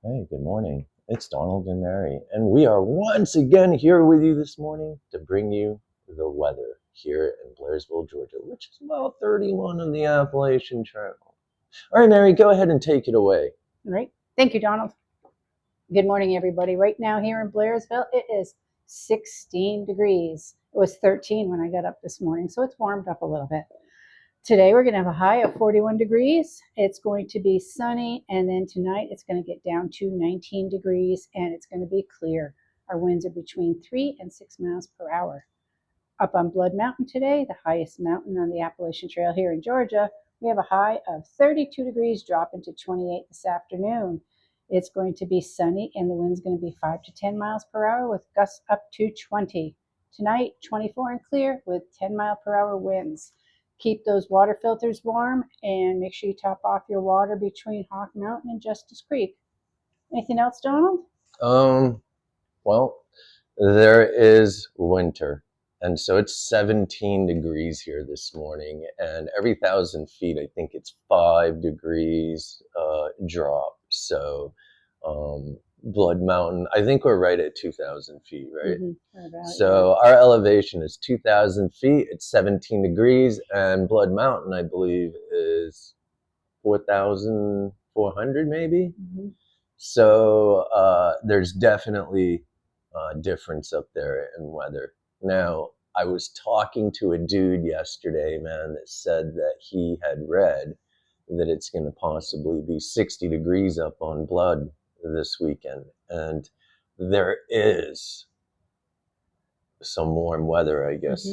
Hey, good morning. It's Donald and Mary, and we are once again here with you this morning to bring you the weather here in Blairsville, Georgia, which is about 31 on the Appalachian Trail. All right, Mary, go ahead and take it away. All right. Thank you, Donald. Good morning, everybody. Right now here in Blairsville, it is 16 degrees. It was 13 when I got up this morning, so it's warmed up a little bit. Today we're going to have a high of 41 degrees. It's going to be sunny, and then tonight it's going to get down to 19 degrees, and it's going to be clear. Our winds are between 3 and 6 miles per hour. Up on Blood Mountain today, the highest mountain on the Appalachian Trail here in Georgia, we have a high of 32 degrees, dropping to 28 this afternoon. It's going to be sunny, and the wind's going to be 5 to 10 miles per hour with gusts up to 20. Tonight, 24 and clear with 10-mile-per-hour winds. Keep those water filters warm, and make sure you top off your water between Hawk Mountain and Justice Creek. Anything else, Donald? Well, there is winter. And so it's 17 degrees here this morning, and every 1,000 feet, I think it's 5 degrees drop. So Blood Mountain, I think we're right at 2,000 feet, right? So our elevation is 2,000 feet. It's 17 degrees, and Blood Mountain, I believe, is 4,400 maybe. So there's definitely a difference up there in weather. Now, I was talking to a dude yesterday, man, that said that he had read that it's going to possibly be 60 degrees up on Blood this weekend. And there is some warm weather, I guess.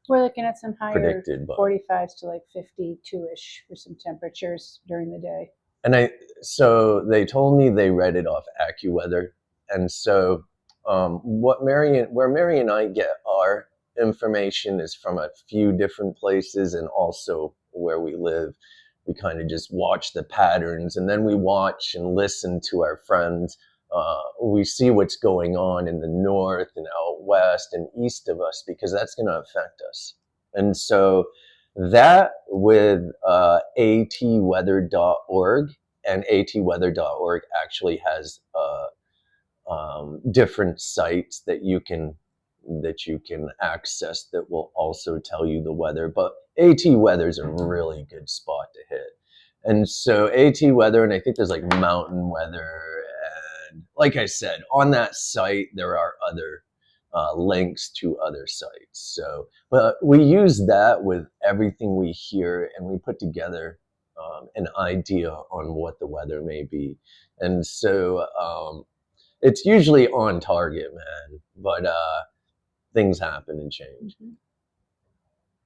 We're looking at some higher predicted, 45s to like 52-ish for some temperatures during the day. And so they told me they read it off AccuWeather. And so where Mary and I get our information is from a few different places, and also where we live. We kind of just watch the patterns, and then we watch and listen to our friends. We see what's going on in the north and out west and east of us, because that's going to affect us. And so that with atweather.org, and atweather.org actually has different sites that you can access that will also tell you the weather. But ATWeather is a really good spot to hit. And so ATWeather, and I think there's like Mountain Weather, and like I said, on that site there are other links to other sites. So, but we use that with everything we hear, and we put together an idea on what the weather may be. And so it's usually on target, man, but things happen and change.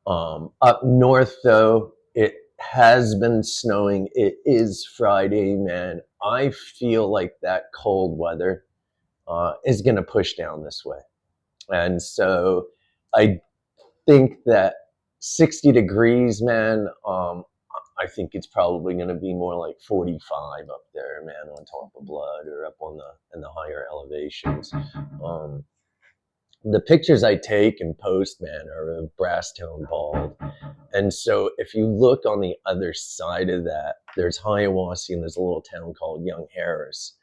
Up north, though, it has been snowing. It is Friday, man. I feel like that cold weather is going to push down this way. And so I think that 60 degrees, man, I think it's probably going to be more like 45 up there, man, on top of Blood, or up on in the higher elevations. The pictures I take and post, man, are of Brasstown Bald. And so if you look on the other side of that, there's Hiawassee, and there's a little town called Young Harris.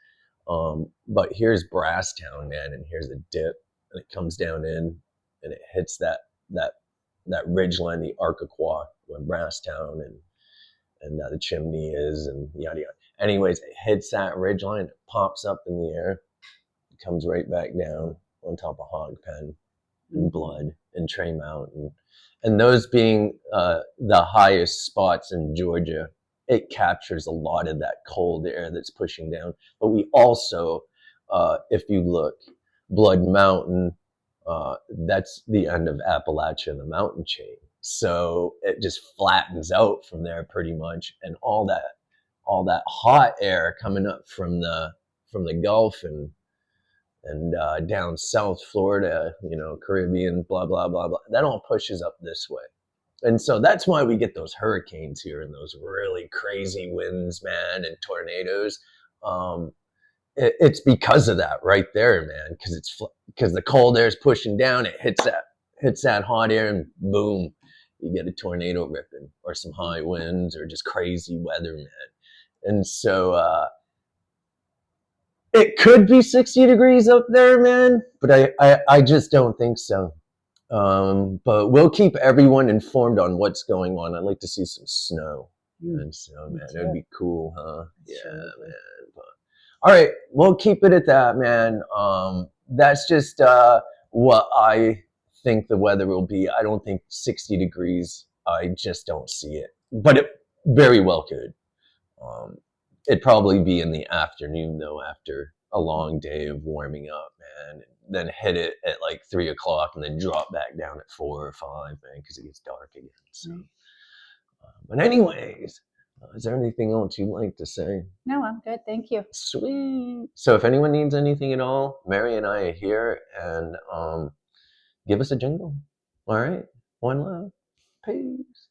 But here's Brasstown, man, and here's a dip, and it comes down in, and it hits that ridgeline, the Arkaquah, where Brasstown and the chimney is, and yada yada. Anyways, it hits that ridgeline, it pops up in the air, it comes right back down on top of Hog Pen and Blood and Tray Mountain. And those being the highest spots in Georgia, it captures a lot of that cold air that's pushing down. But we also, if you look, Blood Mountain, that's the end of Appalachia and the mountain chain. So it just flattens out from there pretty much, and all that hot air coming up from the Gulf and down South Florida, Caribbean, blah blah blah blah, that all pushes up this way. And so that's why we get those hurricanes here and those really crazy winds, man, and tornadoes. It's because of that right there, man, because the cold air is pushing down, it hits that hot air, and boom, you get a tornado ripping, or some high winds, or just crazy weather, man. And so It could be 60 degrees up there, man, but I just don't think so. But we'll keep everyone informed on what's going on. I'd like to see some snow. And so, Me man, too. it'd be cool, huh? It sure would be. Man. But, all right, we'll keep it at that, man. That's just what I think the weather will be. I don't think 60 degrees. I just don't see it. But it very well could. Um, it'd probably be in the afternoon, though, after a long day of warming up, man. Then hit it at like 3 o'clock and then drop back down at 4 or 5, man, because it gets dark again. So, Right. but anyways, is there anything else you'd like to say? No, I'm good. Thank you. Sweet. So if anyone needs anything at all, Mary and I are here, and give us a jingle. All right. One love. Peace.